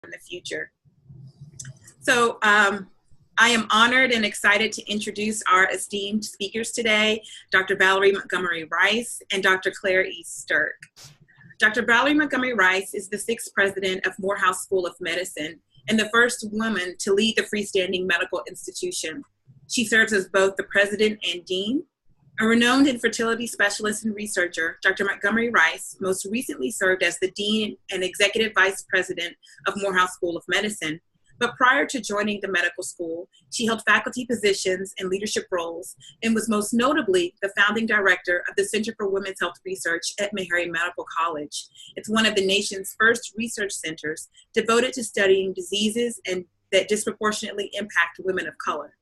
in the future. So I am honored and excited to introduce our esteemed speakers today, Dr. Valerie Montgomery Rice and Dr. Claire E. Sterk. Dr. Valerie Montgomery Rice is the 6th president of Morehouse School of Medicine and the first woman to lead the freestanding medical institution. She serves as both the president and dean. A renowned infertility specialist and researcher, Dr. Montgomery Rice most recently served as the dean and executive vice president of Morehouse School of Medicine. But prior to joining the medical school, she held faculty positions and leadership roles and was most notably the founding director of the Center for Women's Health Research at Emory Medical College. It's one of the nation's first research centers devoted to studying diseases that disproportionately impact women of color.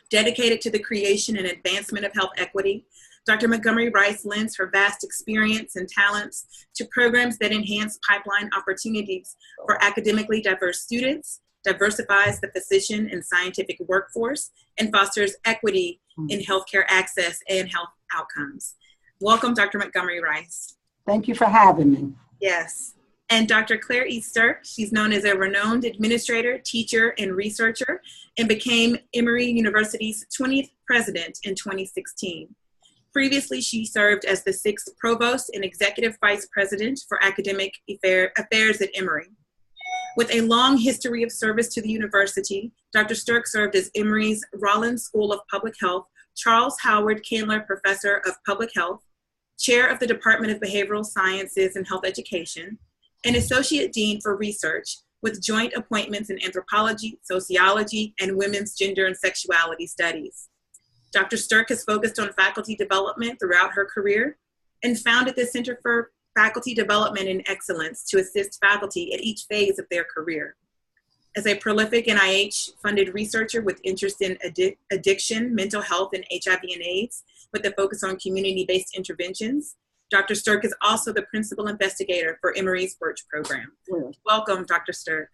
Dedicated to the creation and advancement of health equity, Dr. Montgomery Rice lends her vast experience and talents to programs that enhance pipeline opportunities for academically diverse students, diversifies the physician and scientific workforce, and fosters equity in healthcare access and health outcomes. Welcome, Dr. Montgomery Rice. Thank you for having me. Yes. And Dr. Claire E. Sterk, she's known as a renowned administrator, teacher, and researcher, and became Emory University's 20th president in 2016. Previously, she served as the 6th provost and executive vice president for academic affairs at Emory. With a long history of service to the university, Dr. Sterk served as Emory's Rollins School of Public Health, Charles Howard Candler Professor of Public Health, chair of the Department of Behavioral Sciences and Health Education, and associate dean for research with joint appointments in anthropology, sociology, and women's gender and sexuality studies. Dr. Sterk has focused on faculty development throughout her career and founded the Center for Faculty Development and Excellence to assist faculty at each phase of their career. As a prolific NIH-funded researcher with interest in addiction, mental health, and HIV and AIDS, with a focus on community-based interventions, Dr. Sterk is also the principal investigator for Emory's BIRCWH program. Welcome, Dr. Sterk.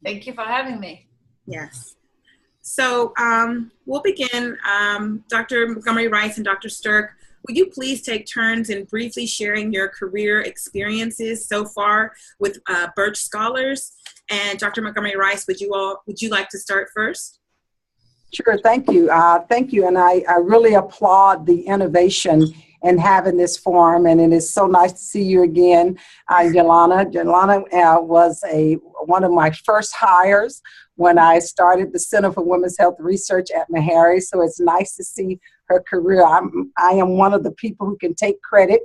Thank you for having me. Yes. So we'll begin. Dr. Montgomery Rice and Dr. Sterk, would you please take turns in briefly sharing your career experiences so far with BIRCWH Scholars? And Dr. Montgomery Rice, would you like to start first? Sure, thank you. Thank you, and I really applaud the innovation in having this forum, and it is so nice to see you again, Jylana. Jylana was one of my first hires when I started the Center for Women's Health Research at Montgomery, so it's nice to see her career. I am one of the people who can take credit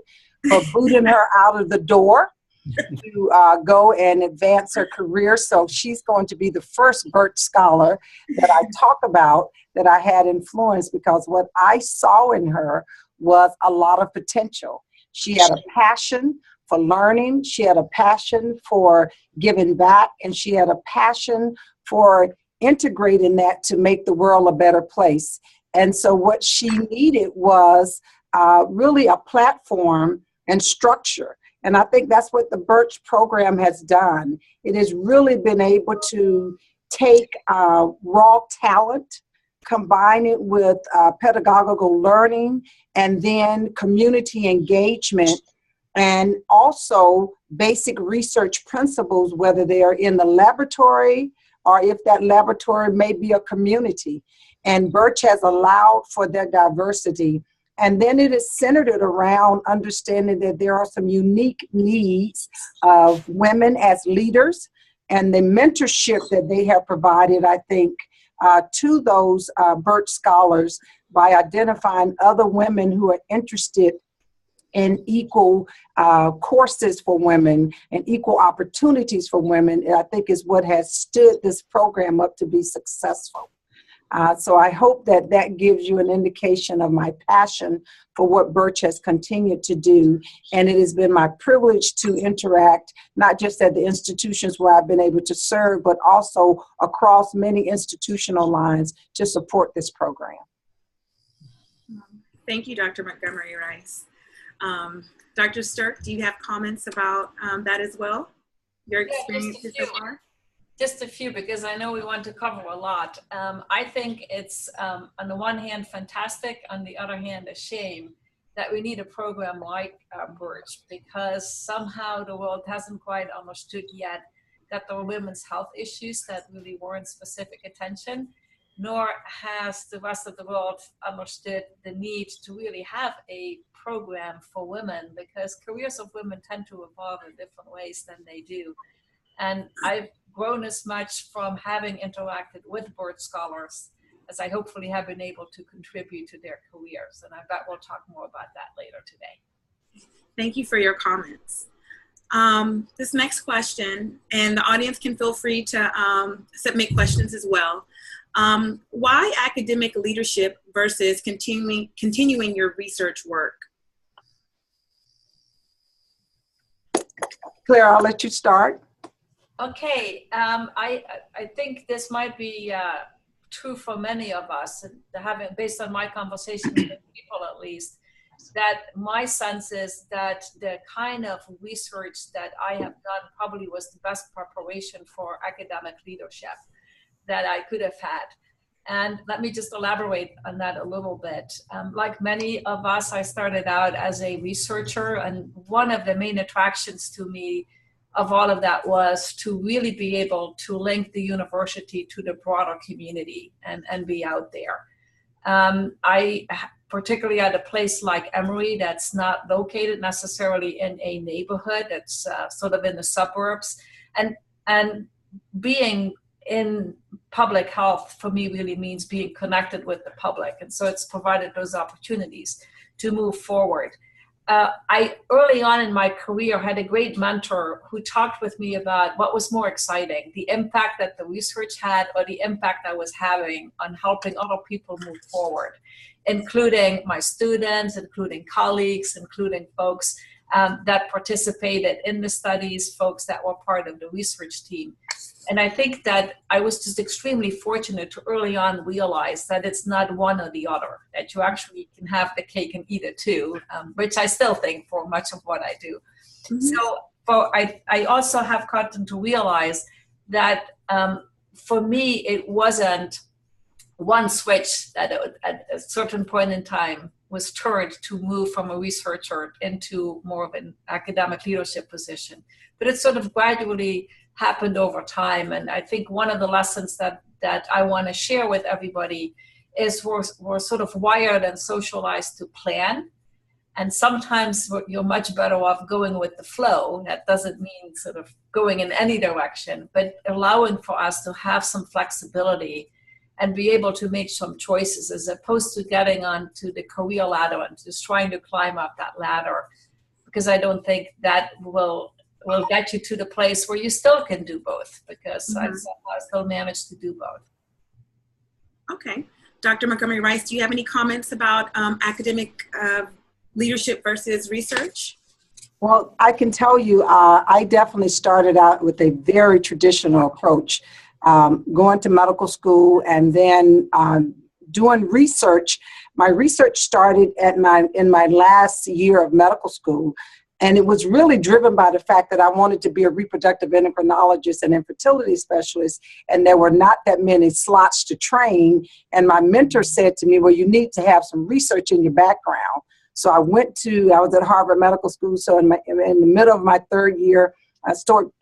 for booting her out of the door to go and advance her career. So she's going to be the first BIRCWH Scholar that I talk about that I had influence, because what I saw in her was a lot of potential. She had a passion for learning, she had a passion for giving back, and she had a passion for integrating that to make the world a better place. And so what she needed was really a platform and structure. And I think that's what the BIRCWH program has done. It has really been able to take raw talent, combine it with pedagogical learning, and then community engagement, and also basic research principles, whether they are in the laboratory or if that laboratory may be a community. And BIRCWH has allowed for that diversity. And then it is centered around understanding that there are some unique needs of women as leaders, and the mentorship that they have provided, I think, to those BIRCWH scholars by identifying other women who are interested in equal courses for women and equal opportunities for women, I think is what has stood this program up to be successful. So I hope that that gives you an indication of my passion for what BIRCWH has continued to do. And it has been my privilege to interact, not just at the institutions where I've been able to serve, but also across many institutional lines to support this program. Thank you, Dr. Montgomery Rice. Dr. Sterk, do you have comments about that as well? Your experiences so far? Just a few, because I know we want to cover a lot. I think it's, on the one hand, fantastic, on the other hand, a shame that we need a program like BIRCWH, because somehow the world hasn't quite understood yet that there were women's health issues that really warrant specific attention, nor has the rest of the world understood the need to really have a program for women, because careers of women tend to evolve in different ways than they do. And I've grown as much from having interacted with BIRCWH scholars as I hopefully have been able to contribute to their careers. And I bet we'll talk more about that later today. Thank you for your comments. This next question, and the audience can feel free to submit questions as well. Why academic leadership versus continuing your research work? Claire, I'll let you start. Okay, I think this might be true for many of us, having, based on my conversations with people at least, that my sense is that the kind of research that I have done probably was the best preparation for academic leadership that I could have had. And let me just elaborate on that a little bit. Like many of us, I started out as a researcher, and one of the main attractions to me of all of that was to really be able to link the university to the broader community and be out there. I, particularly at a place like Emory, that's not located necessarily in a neighborhood, that's sort of in the suburbs, and being in public health for me really means being connected with the public. And so it's provided those opportunities to move forward. I, early on in my career, had a great mentor who talked with me about what was more exciting, the impact that the research had or the impact I was having on helping other people move forward, including my students, including colleagues, including folks that participated in the studies, folks that were part of the research team. And I think that I was just extremely fortunate to early on realize that it's not one or the other, that you actually can have the cake and eat it too, which I still think for much of what I do. Mm-hmm. So I also have gotten to realize that for me, it wasn't one switch that at a certain point in time was turned to move from a researcher into more of an academic leadership position. But it sort of gradually happened over time. And I think one of the lessons that I want to share with everybody is we're sort of wired and socialized to plan. And sometimes you're much better off going with the flow. That doesn't mean sort of going in any direction, but allowing for us to have some flexibility and be able to make some choices, as opposed to getting onto the career ladder and just trying to climb up that ladder. Because I don't think that will get you to the place where you still can do both, because I still managed to do both. Okay. Dr. Montgomery Rice, do you have any comments about academic leadership versus research? Well, I can tell you, I definitely started out with a very traditional approach, going to medical school and then doing research. My research started in my last year of medical school. And it was really driven by the fact that I wanted to be a reproductive endocrinologist and infertility specialist, and there were not that many slots to train. And my mentor said to me, well, you need to have some research in your background. So I was at Harvard Medical School. So in the middle of my third year, toward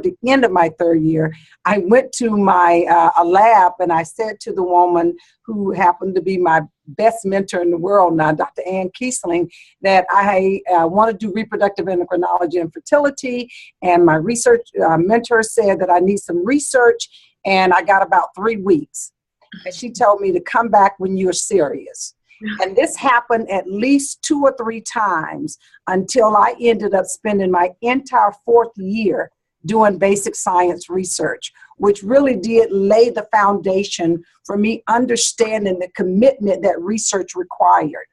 the end of my third year, I went to a lab, and I said to the woman who happened to be my best mentor in the world now, Dr. Ann Kiesling, that I want to do reproductive endocrinology and fertility. And my research mentor said that I need some research, and I got about 3 weeks. And she told me to come back when you're serious. And this happened at least 2 or 3 times until I ended up spending my entire 4th year doing basic science research, which really did lay the foundation for me understanding the commitment that research required.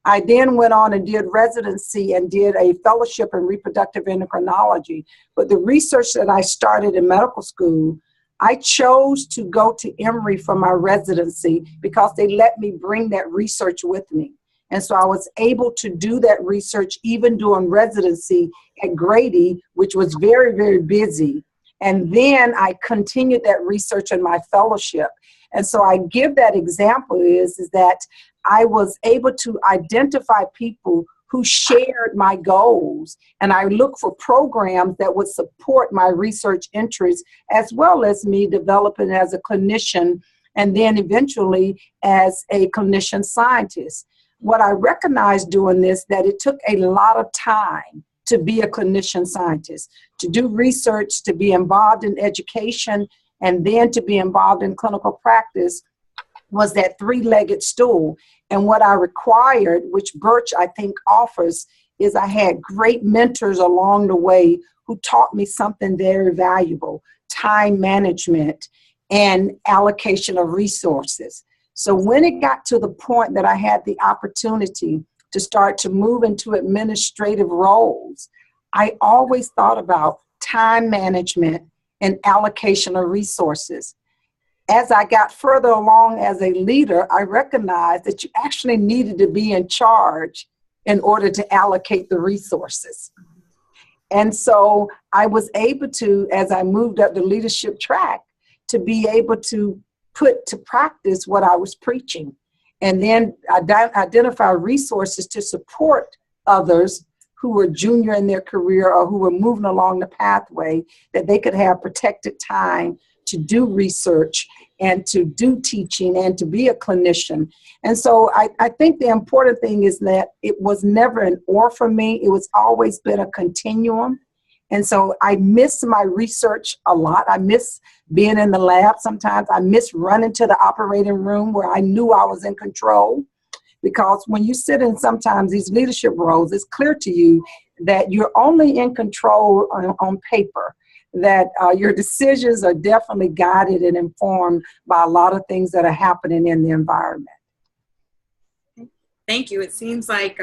I then went on and did residency and did a fellowship in reproductive endocrinology. But the research that I started in medical school, I chose to go to Emory for my residency because they let me bring that research with me. And so I was able to do that research even during residency at Grady, which was very, very busy. And then I continued that research in my fellowship. And so I give that example is that I was able to identify people who shared my goals. And I looked for programs that would support my research interests, as well as me developing as a clinician and then eventually as a clinician scientist. What I recognized doing this, that it took a lot of time to be a clinician scientist, to do research, to be involved in education, and then to be involved in clinical practice, was that three-legged stool. And what I required, which BIRCWH I think offers, is I had great mentors along the way who taught me something very valuable: time management and allocation of resources. So when it got to the point that I had the opportunity to start to move into administrative roles, I always thought about time management and allocation of resources. As I got further along as a leader, I recognized that you actually needed to be in charge in order to allocate the resources. And so I was able to, as I moved up the leadership track, to be able to put to practice what I was preaching, and then identify resources to support others who were junior in their career or who were moving along the pathway, that they could have protected time to do research and to do teaching and to be a clinician. And so I think the important thing is that it was never an or for me. It was always been a continuum. And so I miss my research a lot. I miss being in the lab sometimes. I miss running to the operating room where I knew I was in control. Because when you sit in sometimes these leadership roles, it's clear to you that you're only in control on paper, that your decisions are definitely guided and informed by a lot of things that are happening in the environment. Thank you. It seems like,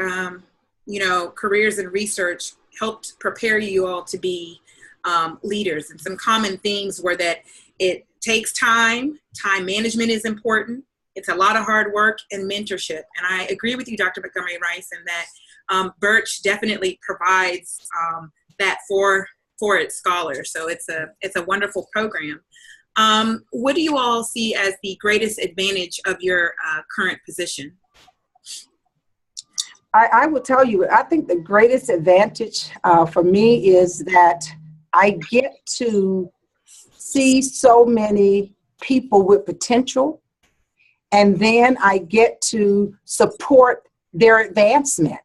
careers in research helped prepare you all to be leaders. And some common themes were that it takes time management is important, it's a lot of hard work, and mentorship. And I agree with you, Dr. Montgomery Rice, in that BIRCWH definitely provides that for its scholars. So it's a wonderful program. What do you all see as the greatest advantage of your current position? I will tell you, I think the greatest advantage for me is that I get to see so many people with potential, and then I get to support their advancement.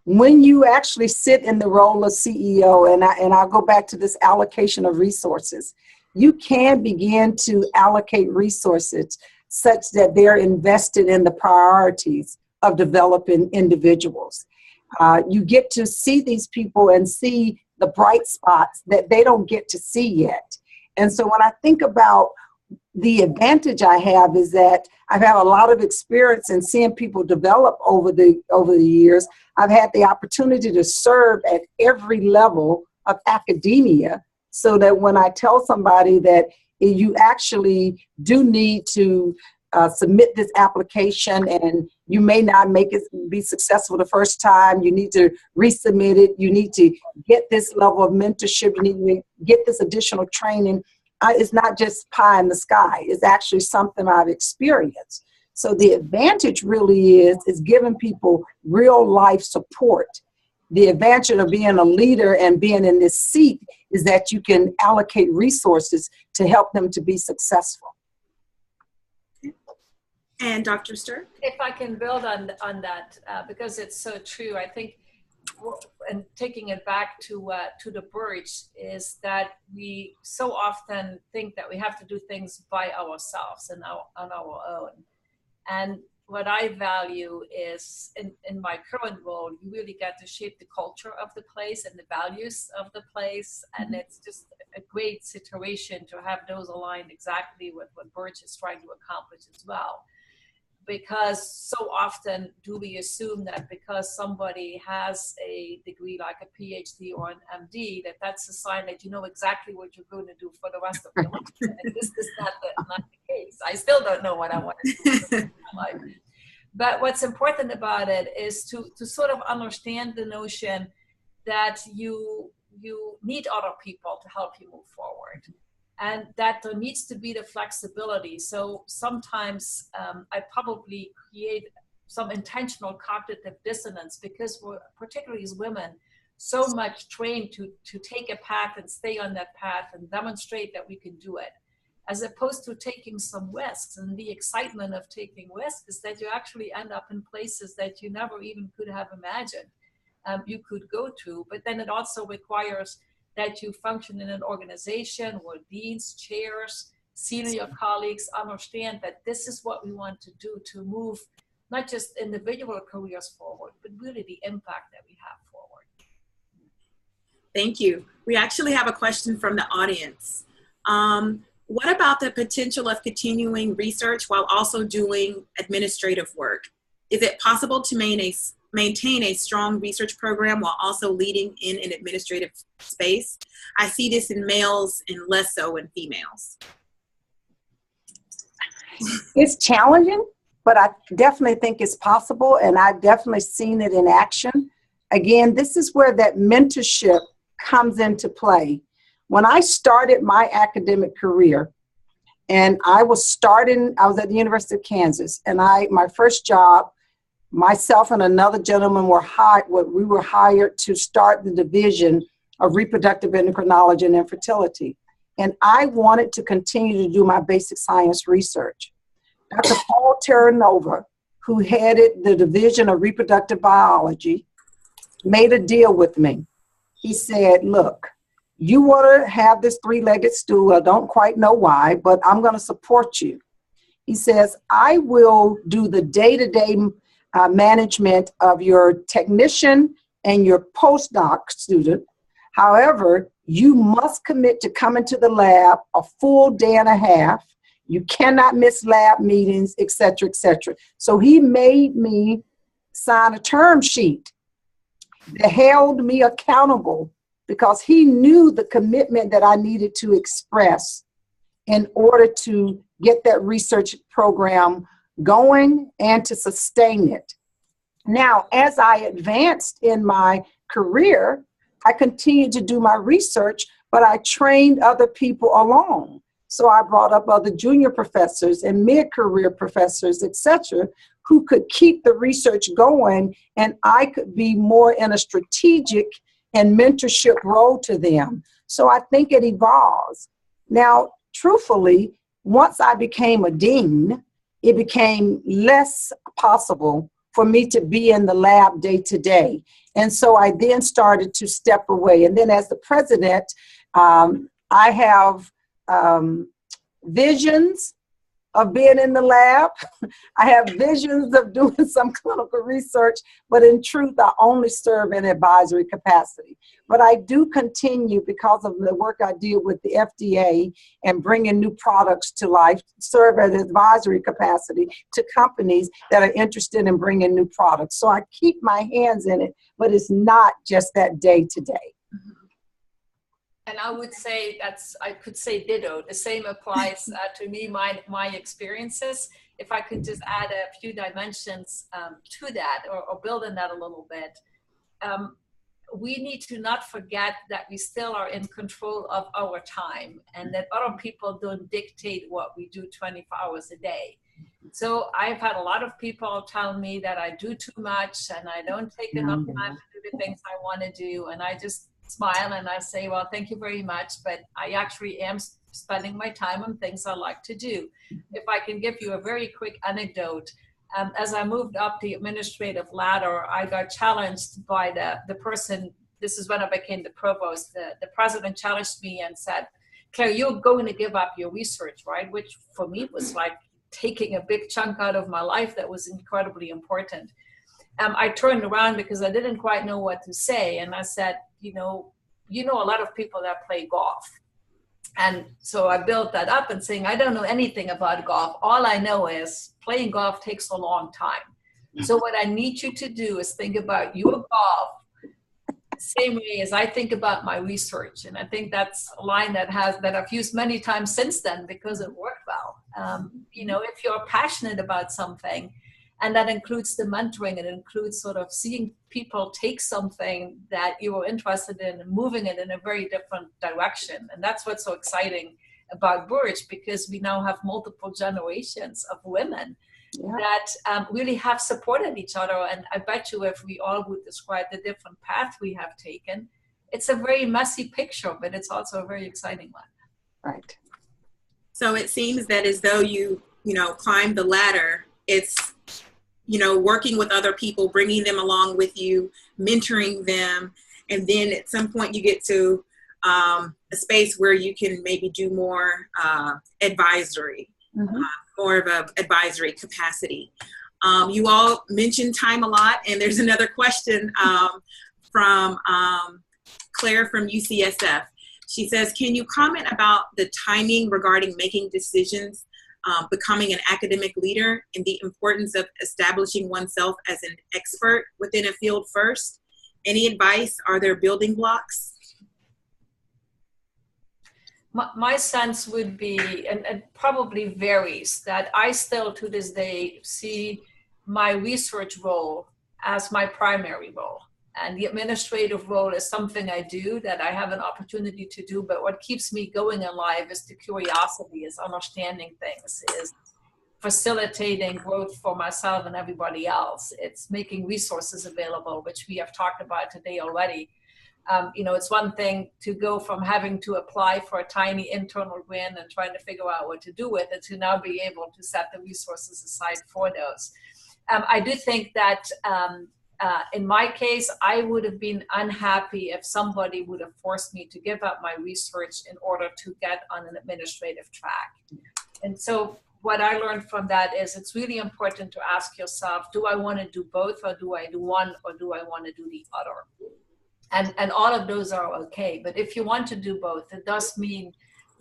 When you actually sit in the role of CEO, and I'll go back to this allocation of resources, you can begin to allocate resources such that they're invested in the priorities of developing individuals. You get to see these people and see the bright spots that they don't get to see yet. And so when I think about the advantage I have, is that I've had a lot of experience in seeing people develop over the years. I've had the opportunity to serve at every level of academia, so that when I tell somebody that you actually do need to submit this application and you may not make it be successful the first time, you need to resubmit it, you need to get this level of mentorship, you need to get this additional training. It's not just pie in the sky. It's actually something I've experienced. So the advantage really is giving people real life support. The advantage of being a leader and being in this seat is that you can allocate resources to help them to be successful. And Dr. Sterk? If I can build on that, because it's so true, I think, and taking it back to the BIRCWH, is that we so often think that we have to do things by ourselves and on our own. And what I value is, in my current role, you really get to shape the culture of the place and the values of the place. And it's just a great situation to have those aligned exactly with what BIRCWH is trying to accomplish as well. Because so often do we assume that because somebody has a degree like a PhD or an MD, that's a sign that you know exactly what you're going to do for the rest of your life. And this is not the case. I still don't know what I want to do for my life. But what's important about it is to sort of understand the notion that you need other people to help you move forward. And that there needs to be the flexibility. So sometimes I probably create some intentional cognitive dissonance, because we're, particularly as women, so much trained to take a path and stay on that path and demonstrate that we can do it, as opposed to taking some risks. And the excitement of taking risks is that you actually end up in places that you never even could have imagined you could go to. But then it also requires that you function in an organization where deans, chairs, senior colleagues understand that this is what we want to do to move not just individual careers forward, but really the impact that we have forward. Thank you. We actually have a question from the audience. What about the potential of continuing research while also doing administrative work? Is it possible to maintain a strong research program while also leading in an administrative space? I see this in males and less so in females. It's challenging, but I definitely think it's possible, and I've definitely seen it in action. Again, this is where that mentorship comes into play. When I started my academic career, and I was at the University of Kansas, and my first job, myself and another gentleman were hired to start the division of reproductive endocrinology and infertility. And I wanted to continue to do my basic science research. Dr. Paul Terranova, who headed the division of reproductive biology, made a deal with me. He said, look, you want to have this three-legged stool. I don't quite know why, but I'm going to support you. He says, I will do the day-to-day management of your technician and your postdoc student. However, you must commit to coming to the lab a full day and a half. You cannot miss lab meetings, et cetera, et cetera. So he made me sign a term sheet that held me accountable, because he knew the commitment that I needed to express in order to get that research program going and to sustain it. Now, as I advanced in my career, I continued to do my research, but I trained other people along. So I brought up other junior professors and mid-career professors, et cetera, who could keep the research going, and I could be more in a strategic and mentorship role to them. So I think it evolves. Now, truthfully, once I became a dean, it became less possible for me to be in the lab day to day. And so I then started to step away. And then as the president, I have visions of being in the lab. I have visions of doing some clinical research, but in truth, I only serve in advisory capacity. But I do continue, because of the work I do with the FDA and bringing new products to life, serve as advisory capacity to companies that are interested in bringing new products. So I keep my hands in it, but it's not just that day to day. And I would say I could say ditto. The same applies to me, my experiences. If I could just add a few dimensions to that, or build on that a little bit. We need to not forget that we still are in control of our time, and that other people don't dictate what we do 24 hours a day. So I've had a lot of people tell me that I do too much and I don't take enough time to do the things I want to do. And I just smile and I say, well, thank you very much, but I actually am spending my time on things I like to do. If I can give you a very quick anecdote, as I moved up the administrative ladder, I got challenged by the person. This is when I became the provost. The president challenged me and said, Claire, you're going to give up your research, right? Which for me was like taking a big chunk out of my life that was incredibly important. I turned around because I didn't quite know what to say. And I said, you know a lot of people that play golf. And so I built that up and saying, I don't know anything about golf. All I know is playing golf takes a long time. So what I need you to do is think about your golf the same way as I think about my research. And I think that's a line that I've used many times since then because it worked well. If you're passionate about something, and that includes the mentoring, it includes sort of seeing people take something that you were interested in and moving it in a very different direction. And that's what's so exciting about BIRCWH, because we now have multiple generations of women that really have supported each other. And I bet you if we all would describe the different path we have taken, it's a very messy picture, but it's also a very exciting one. Right. So it seems that as though you climb the ladder, it's, working with other people, bringing them along with you, mentoring them. And then at some point you get to a space where you can maybe do more advisory, more of an advisory capacity. You all mentioned time a lot, and there's another question from Claire from UCSF. She says, can you comment about the timing regarding making decisions, becoming an academic leader, and the importance of establishing oneself as an expert within a field first? Any advice? Are there building blocks? My sense would be, and it probably varies, that I still to this day see my research role as my primary role. And the administrative role is something I do that I have an opportunity to do, but what keeps me going in life is the curiosity, is understanding things, is facilitating growth for myself and everybody else. It's making resources available, which we have talked about today already. It's one thing to go from having to apply for a tiny internal grant and trying to figure out what to do with it, to now be able to set the resources aside for those. I do think that in my case, I would have been unhappy if somebody would have forced me to give up my research in order to get on an administrative track. And so what I learned from that is it's really important to ask yourself, do I want to do both, or do I do one, or do I want to do the other? And all of those are okay. But if you want to do both, it does mean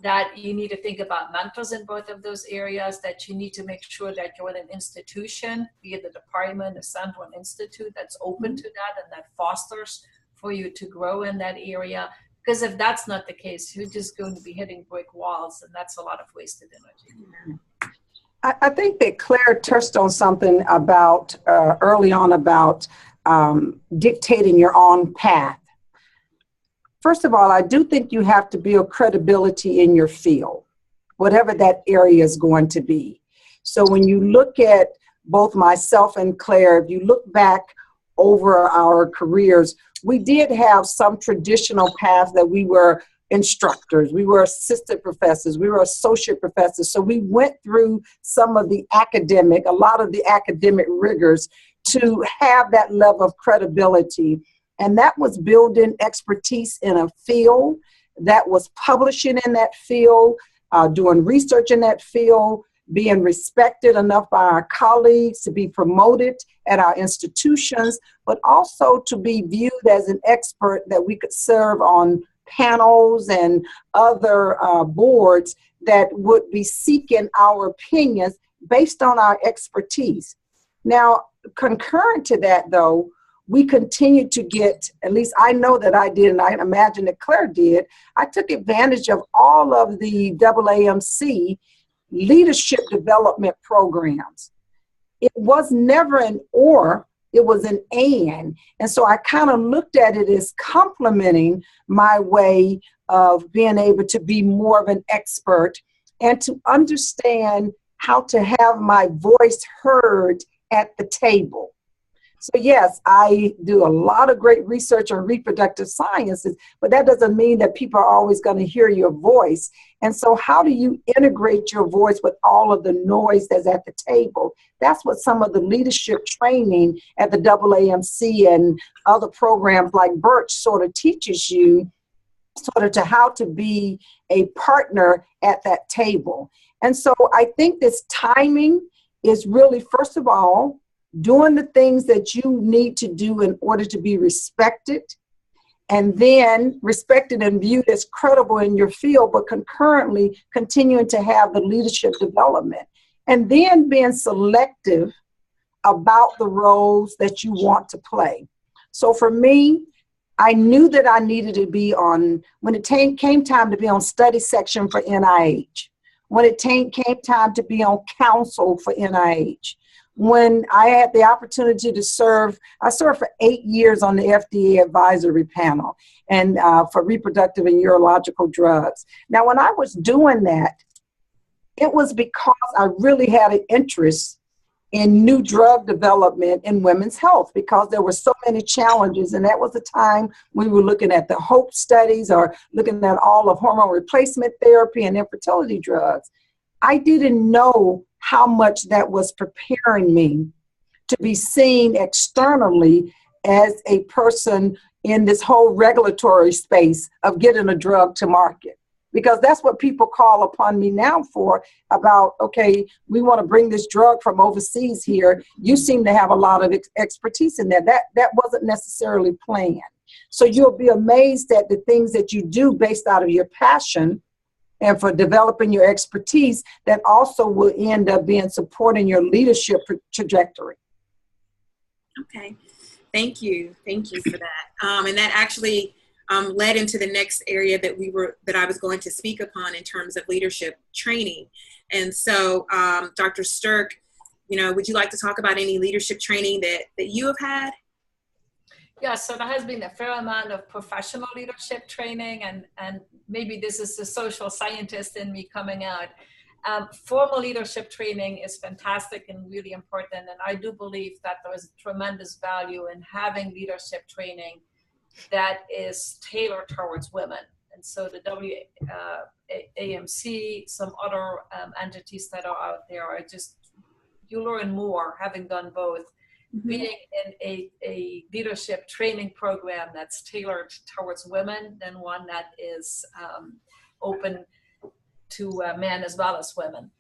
that you need to think about mentors in both of those areas, that you need to make sure that you're in an institution, be it the department, a center, an institute that's open to that and that fosters for you to grow in that area. Because if that's not the case, you're just going to be hitting brick walls, and that's a lot of wasted energy. I think that Claire touched on something about early on about dictating your own path. First of all, I do think you have to build credibility in your field, whatever that area is going to be. So when you look at both myself and Claire, if you look back over our careers, we did have some traditional paths that we were instructors, we were assistant professors, we were associate professors. So we went through some of the a lot of the academic rigors to have that level of credibility. And that was building expertise in a field, that was publishing in that field, doing research in that field, being respected enough by our colleagues to be promoted at our institutions, but also to be viewed as an expert that we could serve on panels and other boards that would be seeking our opinions based on our expertise. Now, concurrent to that, though, we continued to get, at least I know that I did, and I imagine that Claire did, I took advantage of all of the AAMC leadership development programs. It was never an or, it was an and. And so I kind of looked at it as complementing my way of being able to be more of an expert and to understand how to have my voice heard at the table. So yes, I do a lot of great research on reproductive sciences, but that doesn't mean that people are always going to hear your voice. And so how do you integrate your voice with all of the noise that's at the table? That's what some of the leadership training at the AAMC and other programs like BIRCWH sort of teaches you, sort of to how to be a partner at that table. And so I think this timing is really, first of all, doing the things that you need to do in order to be respected, and then respected and viewed as credible in your field, but concurrently continuing to have the leadership development, and then being selective about the roles that you want to play. So for me, I knew that I needed to be on, when it came time to be on study section for NIH, when it came time to be on council for NIH, when I had the opportunity to serve, I served for 8 years on the FDA advisory panel and for reproductive and urological drugs. Now, when I was doing that, it was because I really had an interest in new drug development in women's health because there were so many challenges. And that was the time we were looking at the HOPE studies or looking at all of hormone replacement therapy and infertility drugs. I didn't know how much that was preparing me to be seen externally as a person in this whole regulatory space of getting a drug to market. Because that's what people call upon me now for about, okay, we want to bring this drug from overseas here. You seem to have a lot of expertise in that. That wasn't necessarily planned. So you'll be amazed at the things that you do based out of your passion and for developing your expertise that also will end up being supporting your leadership trajectory. Okay, thank you. Thank you for that. And that actually led into the next area that I was going to speak upon in terms of leadership training. And so, Dr. Sterk, would you like to talk about any leadership training that you have had? Yeah, so there has been a fair amount of professional leadership training, and maybe this is the social scientist in me coming out. Formal leadership training is fantastic and really important, and I do believe that there is tremendous value in having leadership training that is tailored towards women. And so the AMC, some other entities that are out there are just, you learn more having done both. Mm-hmm. Being in a leadership training program that's tailored towards women than one that is open to men as well as women.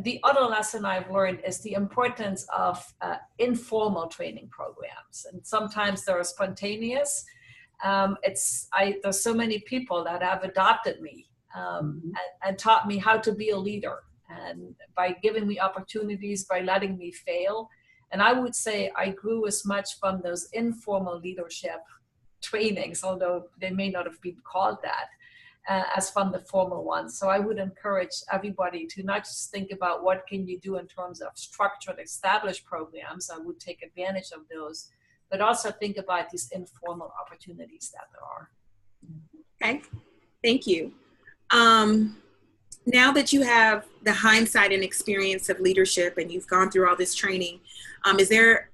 The other lesson I've learned is the importance of informal training programs. And sometimes they're spontaneous. There's so many people that have adopted me and taught me how to be a leader, and by giving me opportunities, by letting me fail. And I would say I grew as much from those informal leadership trainings, although they may not have been called that, as from the formal ones. So I would encourage everybody to not just think about what can you do in terms of structured, established programs. I would take advantage of those, but also think about these informal opportunities that there are. Okay, thank you. Now that you have the hindsight and experience of leadership and you've gone through all this training, is there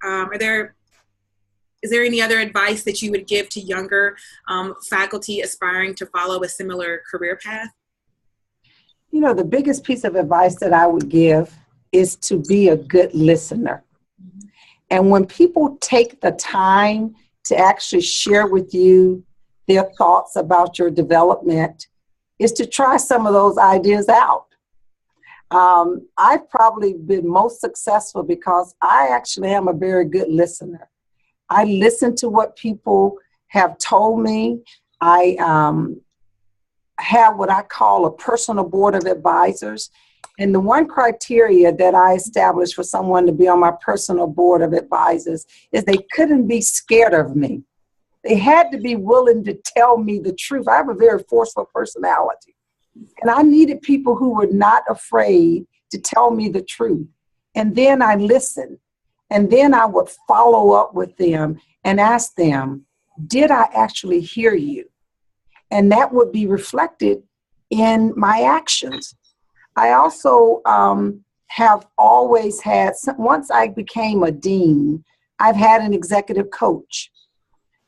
any other advice that you would give to younger faculty aspiring to follow a similar career path? The biggest piece of advice that I would give is to be a good listener. And when people take the time to actually share with you their thoughts about your development, is to try some of those ideas out. I've probably been most successful because I actually am a very good listener. I listen to what people have told me. I have what I call a personal board of advisors. And the one criteria that I established for someone to be on my personal board of advisors is they couldn't be scared of me. They had to be willing to tell me the truth. I have a very forceful personality. And I needed people who were not afraid to tell me the truth. And then I listened. And then I would follow up with them and ask them, did I actually hear you? And that would be reflected in my actions. I also have always had, once I became a dean, I've had an executive coach.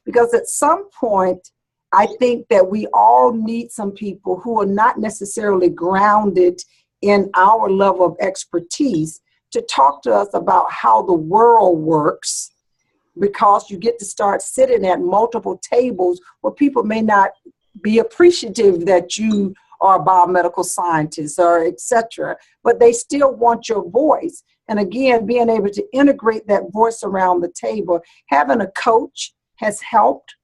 Because at some point, I think that we all need some people who are not necessarily grounded in our level of expertise to talk to us about how the world works, because you get to start sitting at multiple tables where people may not be appreciative that you are a biomedical scientist or et cetera, but they still want your voice. And again, being able to integrate that voice around the table, having a coach has helped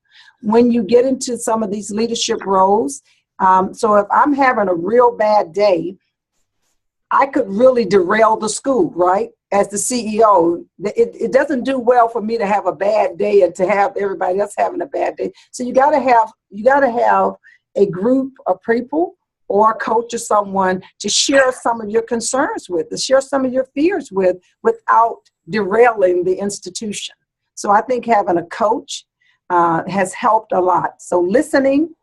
when you get into some of these leadership roles. So if I'm having a real bad day, I could really derail the school, right? As the CEO, it doesn't do well for me to have a bad day and to have everybody else having a bad day. So you gotta have a group of people or a coach or someone to share some of your concerns with, to share some of your fears with, without derailing the institution. So I think having a coach has helped a lot. So listening,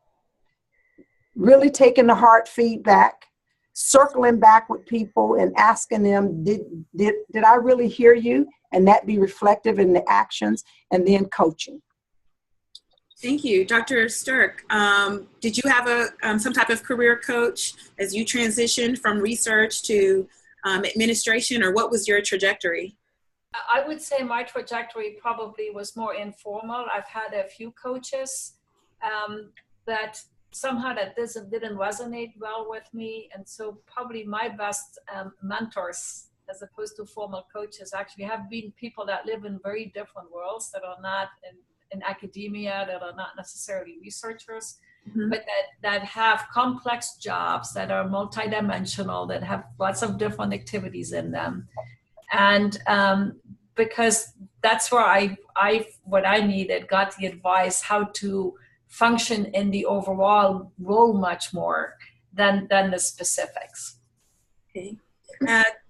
really taking the heart feedback, circling back with people and asking them, did I really hear you? And that be reflective in the actions, and then coaching. Thank you. Dr. Sterk, did you have some type of career coach as you transitioned from research to administration, or what was your trajectory? I would say my trajectory probably was more informal. I've had a few coaches that somehow that didn't resonate well with me. And so probably my best mentors, as opposed to formal coaches, actually have been people that live in very different worlds, that are not in academia, that are not necessarily researchers, mm-hmm. but that have complex jobs, that are multidimensional, that have lots of different activities in them. And because that's where what I needed, got the advice how to function in the overall role much more than the specifics. Okay.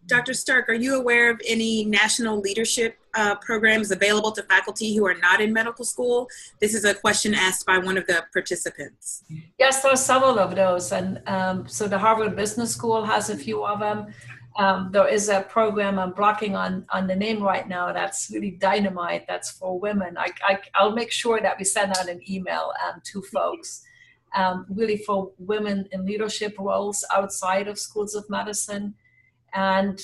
Dr. Sterk, are you aware of any national leadership programs available to faculty who are not in medical school? This is a question asked by one of the participants. Yes, there are several of those. And so the Harvard Business School has a few of them. There is a program, I'm blocking on the name right now, that's really dynamite, that's for women. I'll make sure that we send out an email to folks, really for women in leadership roles outside of schools of medicine. And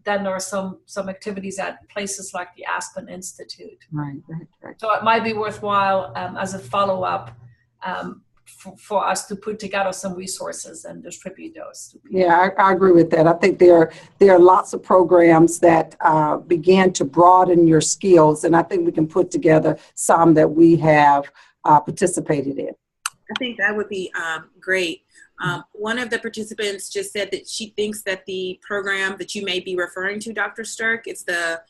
then there are some activities at places like the Aspen Institute. Right. So it might be worthwhile as a follow-up for us to put together some resources and distribute those to people. Yeah, I agree with that. I think there are lots of programs that begin to broaden your skills, and I think we can put together some that we have participated in. I think that would be great. One of the participants just said that she thinks that the program that you may be referring to, Dr. Sterk, it's the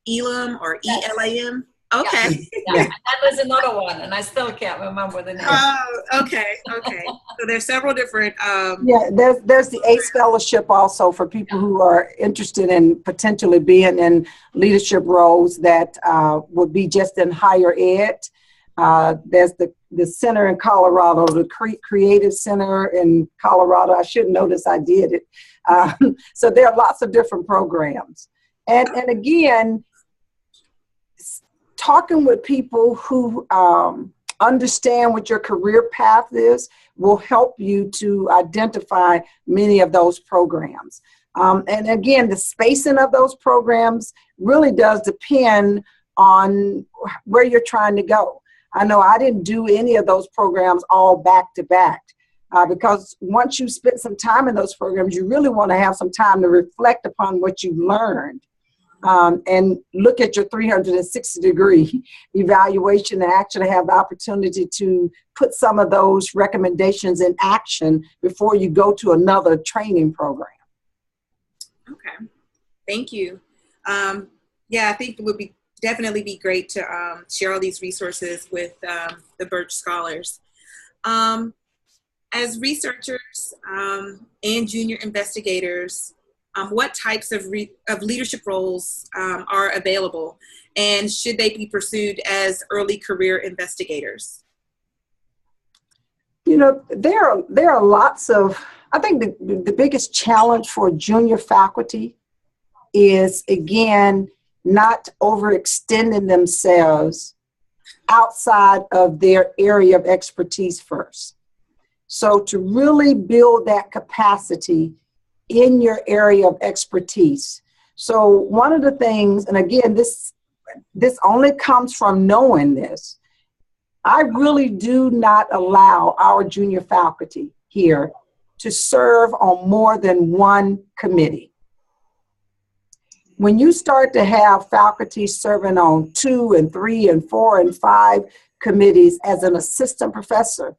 ELAM or ELAM. Okay. Yeah. That was another one, and I still can't remember the name. Oh, okay. So there's several different. Yeah, there's the ACE Fellowship also for people who are interested in potentially being in leadership roles that would be just in higher ed. There's the center in Colorado, the Creative Center in Colorado. I should notice I did it. So there are lots of different programs. And again, talking with people who understand what your career path is will help you to identify many of those programs. And again, the spacing of those programs really does depend on where you're trying to go. I know I didn't do any of those programs all back to back because once you spend some time in those programs, you really want to have some time to reflect upon what you learned and look at your 360-degree evaluation and actually have the opportunity to put some of those recommendations in action before you go to another training program. Okay, thank you. Yeah, I think it would definitely be great to share all these resources with the BIRCWH Scholars. As researchers and junior investigators, what types of leadership roles are available, and should they be pursued as early career investigators? You know, there are lots of, I think the biggest challenge for junior faculty is, again, not overextending themselves outside of their area of expertise first. So to really build that capacity in your area of expertise. So one of the things, and again, this only comes from knowing this, I really do not allow our junior faculty here to serve on more than one committee. When you start to have faculty serving on 2 and 3 and 4 and 5 committees as an assistant professor,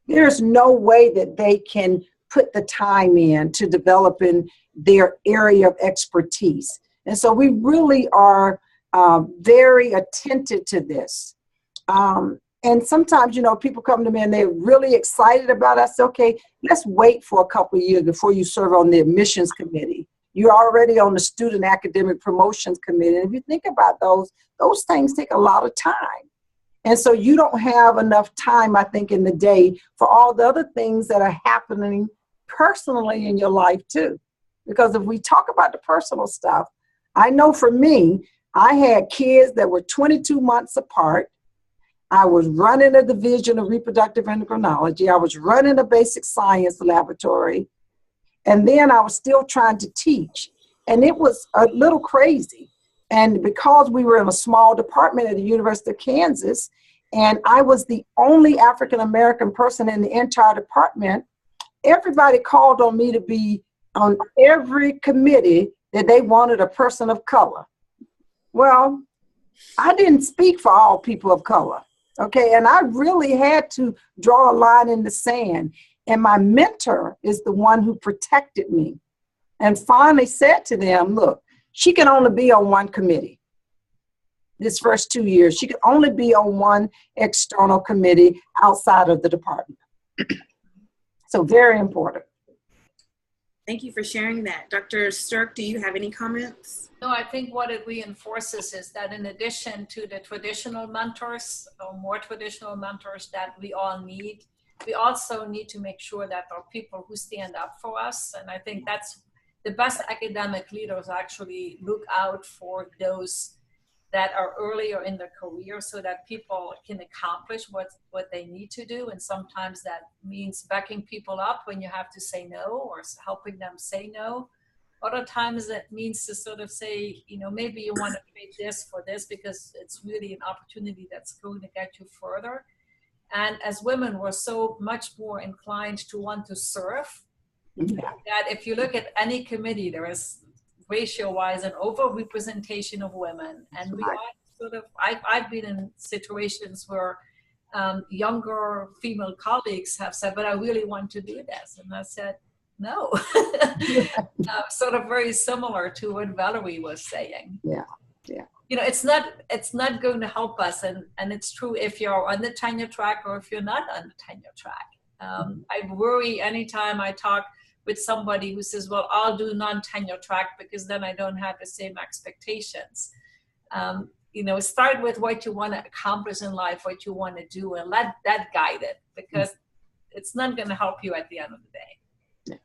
there's no way that they can put the time in to developing their area of expertise. And so we really are very attentive to this. And sometimes, you know, people come to me and they're really excited about us. Okay, let's wait for a couple of years before you serve on the admissions committee. You're already on the student academic promotions committee. And if you think about those things take a lot of time. And so you don't have enough time, I think, in the day for all the other things that are happening personally in your life too. Because if we talk about the personal stuff, I know for me, I had kids that were 22 months apart. I was running a division of reproductive endocrinology. I was running a basic science laboratory. And then I was still trying to teach. And it was a little crazy. And because we were in a small department at the University of Kansas, and I was the only African-American person in the entire department, everybody called on me to be on every committee that they wanted a person of color. Well, I didn't speak for all people of color, okay? And I really had to draw a line in the sand. And my mentor is the one who protected me and finally said to them, look, she can only be on one committee. This first 2 years, she could only be on one external committee outside of the department. So very important. Thank you for sharing that. Dr. Sterk, do you have any comments? No, I think what it reinforces is that in addition to the traditional mentors or more traditional mentors that we all need, we also need to make sure that there are people who stand up for us. And I think that's the best academic leaders actually look out for those that are earlier in their career so that people can accomplish what they need to do. And sometimes that means backing people up when you have to say no or helping them say no. Other times that means to sort of say, you know, maybe you want to trade this for this because it's really an opportunity that's going to get you further. And as women, we're so much more inclined to want to serve that if you look at any committee, there is ratio-wise an overrepresentation of women. And we are sort of, I've been in situations where younger female colleagues have said, but I really want to do this. And I said, no. Sort of very similar to what Valerie was saying. Yeah, yeah. You know, it's not going to help us. And it's true if you're on the tenure track or if you're not on the tenure track. I worry anytime I talk with somebody who says, well, I'll do non-tenure track because then I don't have the same expectations. You know, start with what you want to accomplish in life, what you want to do, and let that guide it, because it's not going to help you at the end of the day.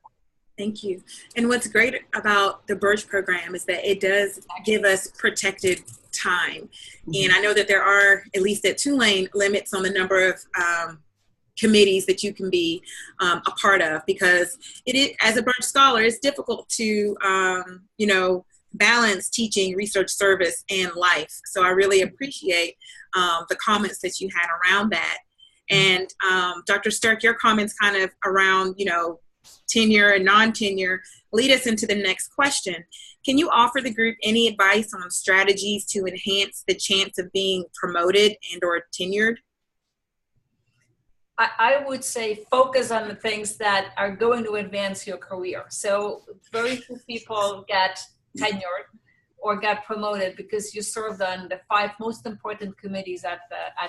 Thank you. And what's great about the BIRCWH program is that it does give us protected time. And I know that there are, at least at Tulane, limits on the number of committees that you can be a part of, because it is, as a BIRCWH Scholar, it's difficult to, you know, balance teaching, research service, and life. So I really appreciate the comments that you had around that. And Dr. Sterk, your comments kind of around, you know, tenure and non-tenure lead us into the next question. Can you offer the group any advice on strategies to enhance the chance of being promoted and or tenured? I would say focus on the things that are going to advance your career. So very few people get tenured or get promoted because you served on the 5 most important committees at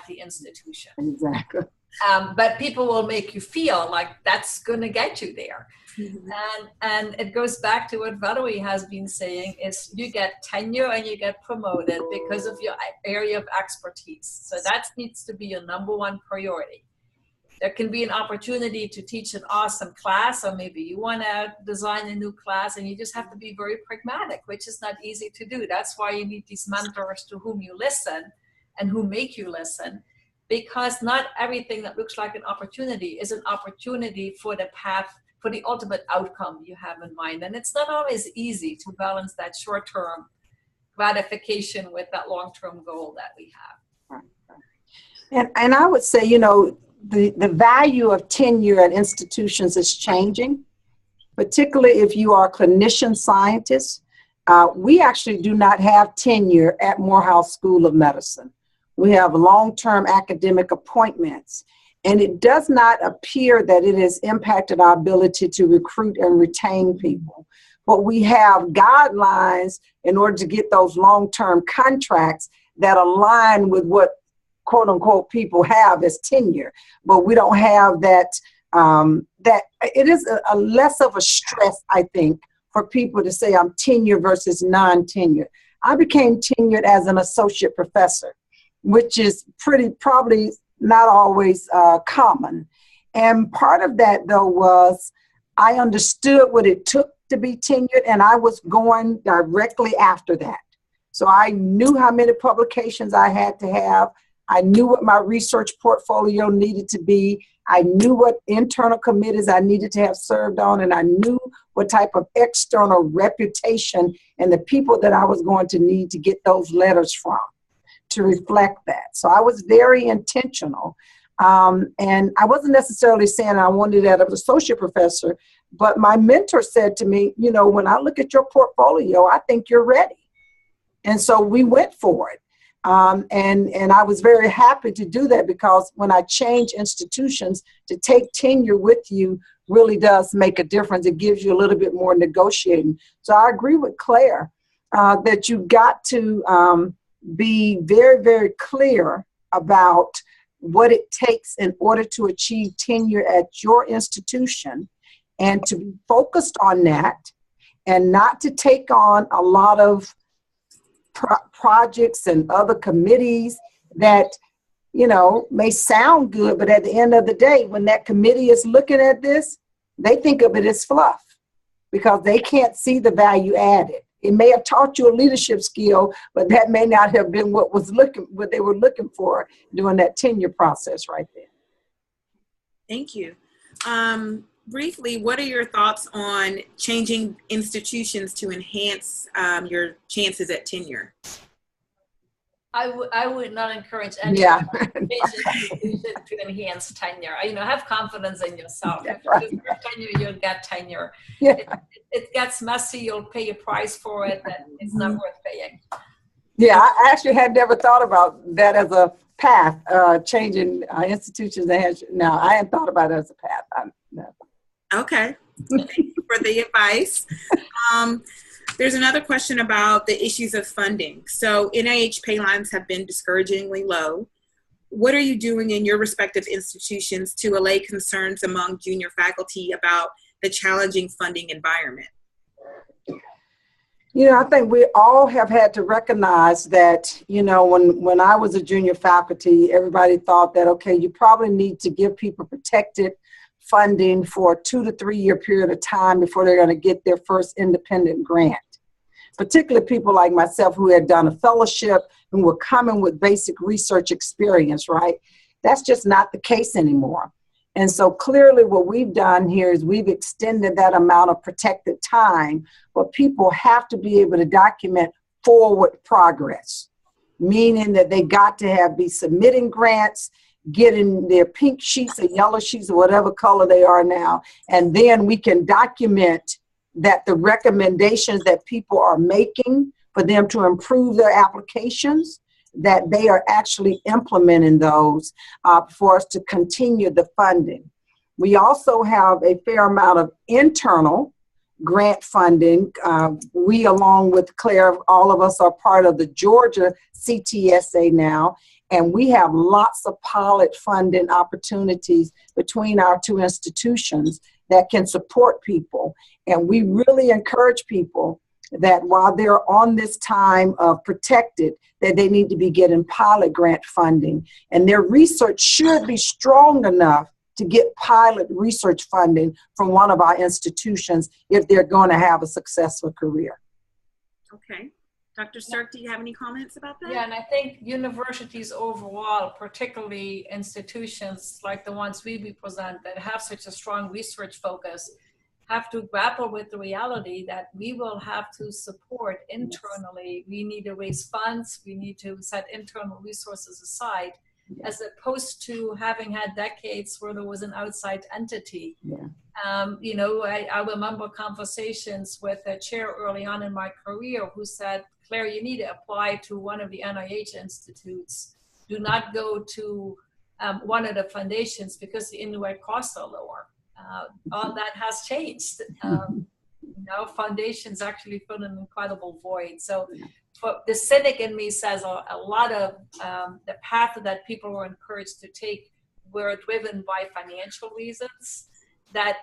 the institution. Exactly. But people will make you feel like that's going to get you there. And it goes back to what Valerie has been saying, is you get tenure and you get promoted because of your area of expertise. So that needs to be your #1 priority. There can be an opportunity to teach an awesome class, or maybe you want to design a new class and you just have to be very pragmatic, which is not easy to do. That's why you need these mentors to whom you listen and who make you listen, because not everything that looks like an opportunity is an opportunity for the path, for the ultimate outcome you have in mind. And it's not always easy to balance that short-term gratification with that long-term goal that we have. And I would say, you know, the value of tenure at institutions is changing, particularly if you are a clinician scientist. We actually do not have tenure at Morehouse School of Medicine. We have long-term academic appointments, and it does not appear that it has impacted our ability to recruit and retain people. But we have guidelines in order to get those long-term contracts that align with what quote unquote people have as tenure, but we don't have that. That it is a less of a stress, I think, for people to say I'm tenure versus non-tenure. I became tenured as an associate professor, which is probably not always common. And part of that, though, was I understood what it took to be tenured, and I was going directly after that. So I knew how many publications I had to have. I knew what my research portfolio needed to be. I knew what internal committees I needed to have served on, and I knew what type of external reputation and the people that I was going to need to get those letters from to reflect that. So I was very intentional. And I wasn't necessarily saying I wanted that as an associate professor, but my mentor said to me, you know, when I look at your portfolio, I think you're ready. And so we went for it. And I was very happy to do that, because when I change institutions, to take tenure with you really does make a difference. It gives you a little bit more negotiating. So I agree with Claire that you got to be very, very clear about what it takes in order to achieve tenure at your institution, and to be focused on that, and not to take on a lot of projects and other committees that, you know, may sound good, but at the end of the day, when that committee is looking at this, they think of it as fluff, because they can't see the value added. It may have taught you a leadership skill, but that may not have been what they were looking for during that tenure process right there. Thank you. Briefly, what are your thoughts on changing institutions to enhance your chances at tenure? I would not encourage any institution to enhance tenure. You know, have confidence in yourself. Yeah, if you deserve tenure, you'll get tenure. Yeah. It gets messy. You'll pay a price for it, and it's not worth paying. Yeah, I actually had never thought about that as a path, changing institutions. Now, I hadn't thought about it as a path. No. Okay. Thank you for the advice. There's another question about the issues of funding. So NIH pay lines have been discouragingly low. What are you doing in your respective institutions to allay concerns among junior faculty about the challenging funding environment? You know, I think we all have had to recognize that, you know, when I was a junior faculty, everybody thought that, okay, you probably need to give people protected funding for a 2 to 3 year period of time before they're going to get their first independent grant. Particularly people like myself who had done a fellowship and were coming with basic research experience, right? That's just not the case anymore. And so clearly what we've done here is we've extended that amount of protected time, but people have to be able to document forward progress, meaning that they got to be submitting grants, getting their pink sheets or yellow sheets or whatever color they are now. And then we can document that the recommendations that people are making for them to improve their applications, that they are actually implementing those for us to continue the funding. We also have a fair amount of internal grant funding. We, along with Claire, all of us are part of the Georgia CTSA now, and we have lots of pilot funding opportunities between our two institutions that can support people. And we really encourage people that while they're on this time of protected, that they need to be getting pilot grant funding. And their research should be strong enough to get pilot research funding from one of our institutions if they're going to have a successful career. Okay. Dr. Sterk, do you have any comments about that? Yeah, and I think universities overall, particularly institutions like the ones we represent that have such a strong research focus, have to grapple with the reality that we will have to support internally. We need to raise funds. We need to set internal resources aside, as opposed to having had decades where there was an outside entity. You know, I remember conversations with a chair early on in my career who said, Claire, you need to apply to one of the NIH institutes. Do not go to one of the foundations because the indirect costs are lower. All that has changed. Now foundations actually fill an incredible void. So for the cynic in me says a lot of the path that people were encouraged to take were driven by financial reasons that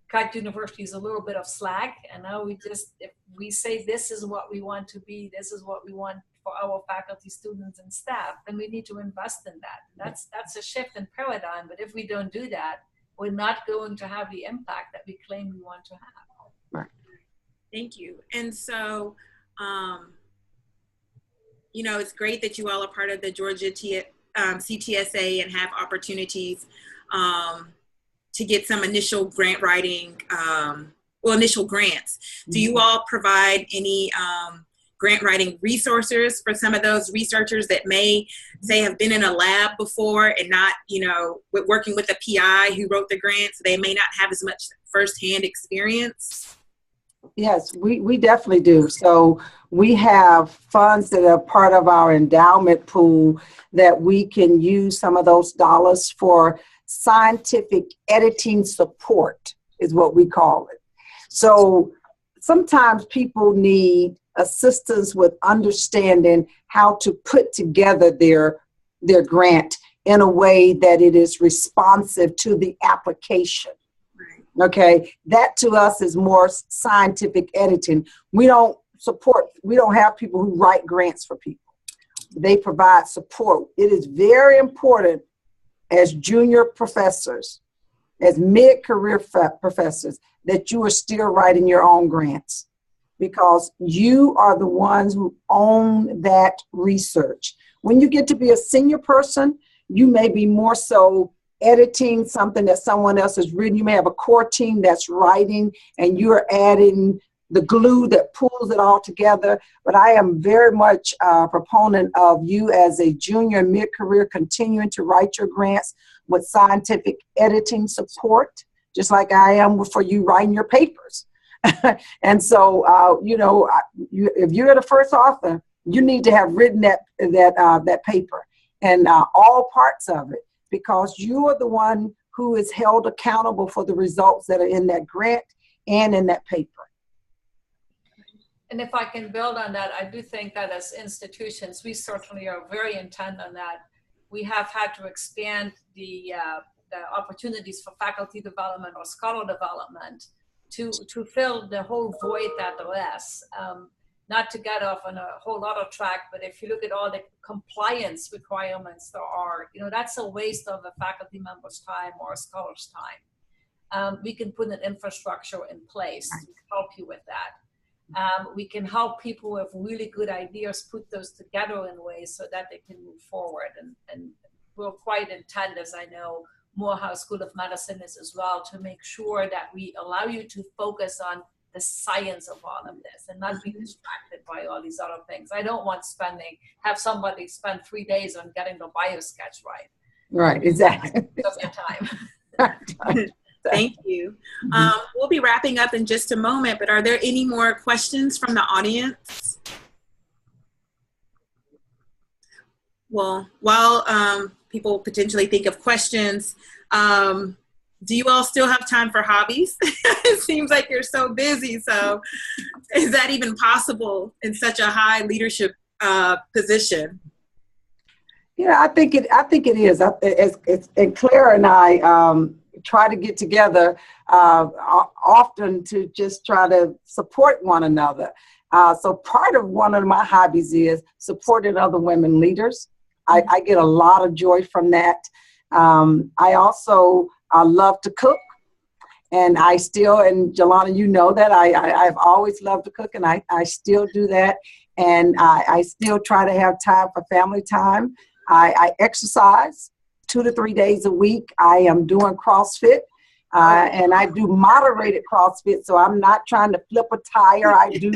cut universities a little bit of slack. And now if we say this is what we want to be, this is what we want for our faculty, students, and staff, then we need to invest in that. That's a shift in paradigm. But if we don't do that, we're not going to have the impact that we claim we want to have. Right. Thank you. And so, you know, it's great that you all are part of the Georgia CTSA and have opportunities to get some initial grant writing, initial grants. Do you all provide any grant writing resources for some of those researchers that may say have been in a lab before and not, you know, working with a PI who wrote the grant, so they may not have as much firsthand experience? Yes, we definitely do. So we have funds that are part of our endowment pool that we can use some of those dollars for scientific editing support, is what we call it. So sometimes people need assistance with understanding how to put together their grant in a way that it is responsive to the application. Okay, that to us is more scientific editing. We don't have people who write grants for people. They provide support. It is very important as junior professors, as mid-career professors, that you are still writing your own grants, because you are the ones who own that research. When you get to be a senior person, you may be more so editing something that someone else has written. You may have a core team that's writing and you're adding the glue that pulls it all together. But I am very much a proponent of you as a junior mid-career continuing to write your grants with scientific editing support, just like I am for you writing your papers. And so, you know, if you're the first author, you need to have written that paper and all parts of it, because you are the one who is held accountable for the results that are in that grant and in that paper. And if I can build on that, I do think that as institutions, we certainly are very intent on that. We have had to expand the opportunities for faculty development or scholar development to fill the whole void that there is. Not to get off on a whole other track, but if you look at all the compliance requirements there are, you know, that's a waste of a faculty member's time or a scholar's time. We can put an infrastructure in place to help you with that. We can help people who have really good ideas put those together in ways so that they can move forward. And we're quite intent, as I know Morehouse School of Medicine is as well, to make sure that we allow you to focus on the science of all of this and not be distracted by all these other things. I don't want have somebody spend 3 days on getting the biosketch right. Right, exactly. Of your time. Thank you. We'll be wrapping up in just a moment, but are there any more questions from the audience? Well, while people potentially think of questions, do you all still have time for hobbies? It seems like you're so busy. So is that even possible in such a high leadership position? Yeah, I think it is. And Claire and I try to get together often to just try to support one another. So part of one of my hobbies is supporting other women leaders. I get a lot of joy from that. I also love to cook, and I still, and Jylana, you know that I've always loved to cook, and I still do that. And I still try to have time for family time. I exercise 2 to 3 days a week. I am doing CrossFit, and I do moderated CrossFit. So I'm not trying to flip a tire. I do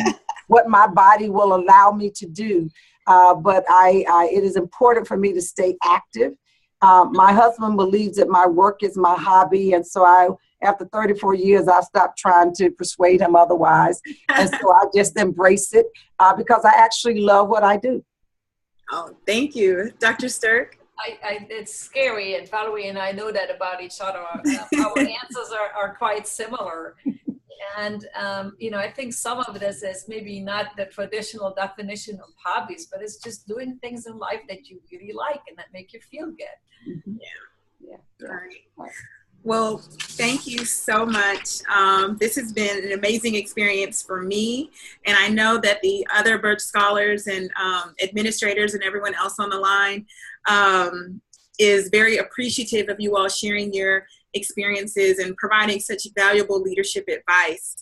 what my body will allow me to do. But it is important for me to stay active. My husband believes that my work is my hobby. And so after 34 years, I stopped trying to persuade him otherwise. And so I just embrace it because I actually love what I do. Oh, thank you. Dr. Sterk? It's scary, and Valerie and I know that about each other. Our answers are quite similar. And, you know, I think some of this is maybe not the traditional definition of hobbies, but it's just doing things in life that you really like and that make you feel good. Mm-hmm. Yeah. Right. Well, thank you so much. This has been an amazing experience for me. And I know that the other BIRCWH scholars and administrators and everyone else on the line is very appreciative of you all sharing your experiences and providing such valuable leadership advice.